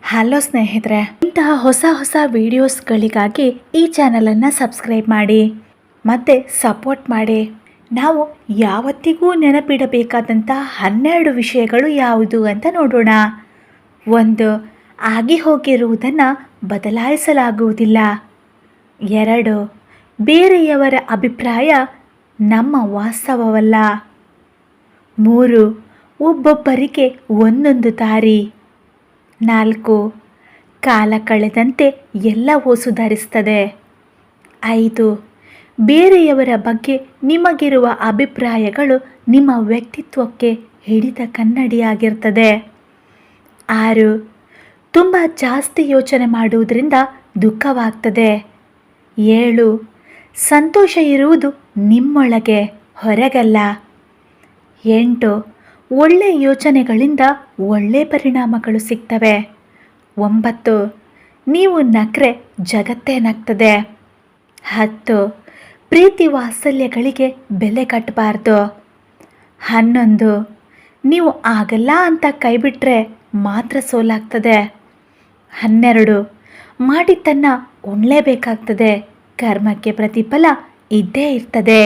Hello ಸ್ನೇಹಿತರೆ, ಇಂತಹ ಹೊಸ ಹೊಸ ವಿಡಿಯೋಸ್ಗಳಿಗಾಗಿ ಈ ಚಾನಲನ್ನು ಸಬ್ಸ್ಕ್ರೈಬ್ ಮಾಡಿ ಮತ್ತು ಸಪೋರ್ಟ್ ಮಾಡಿ. ನಾವು ಯಾವತ್ತಿಗೂ ನೆನಪಿಡಬೇಕಾದಂಥ 12 ವಿಷಯಗಳು ಯಾವುದು ಅಂತ ನೋಡೋಣ. 1. ಆಗಿ ಹೋಗಿರುವುದನ್ನು ಬದಲಾಯಿಸಲಾಗುವುದಿಲ್ಲ. 2. ಬೇರೆಯವರ ಅಭಿಪ್ರಾಯ ನಮ್ಮ ವಾಸ್ತವವಲ್ಲ. 3. ಒಬ್ಬೊಬ್ಬರಿಗೆ ಒಂದೊಂದು ದಾರಿ. 4. ಕಾಲ ಕಳೆದಂತೆ ಎಲ್ಲವೂ ಸುಧಾರಿಸ್ತದೆ. 5. ಬೇರೆಯವರ ಬಗ್ಗೆ ನಿಮಗಿರುವ ಅಭಿಪ್ರಾಯಗಳು ನಿಮ್ಮ ವ್ಯಕ್ತಿತ್ವಕ್ಕೆ ಹಿಡಿದ ಕನ್ನಡಿಯಾಗಿರ್ತದೆ. 6. ತುಂಬ ಜಾಸ್ತಿ ಯೋಚನೆ ಮಾಡುವುದರಿಂದ ದುಃಖವಾಗ್ತದೆ. 7. ಸಂತೋಷ ಇರುವುದು ನಿಮ್ಮೊಳಗೆ, ಹೊರಗಲ್ಲ. 8. ಒಳ್ಳೆಯ ಯೋಚನೆಗಳಿಂದ ಒಳ್ಳೆಯ ಪರಿಣಾಮಗಳು ಸಿಗ್ತವೆ. 9. ನೀವು ನಕ್ರೆ ಜಗತ್ತೇ ನಗ್ತದೆ. 10. ಪ್ರೀತಿ ವಾತ್ಸಲ್ಯಗಳಿಗೆ ಬೆಲೆ ಕಟ್ಟಬಾರ್ದು. 11. ನೀವು ಆಗಲ್ಲ ಅಂತ ಕೈಬಿಟ್ರೆ ಮಾತ್ರ ಸೋಲಾಗ್ತದೆ. 12. ಮಾಡಿದ್ದನ್ನು ಉಣ್ಲೇಬೇಕಾಗ್ತದೆ, ಕರ್ಮಕ್ಕೆ ಪ್ರತಿಫಲ ಇದ್ದೇ ಇರ್ತದೆ.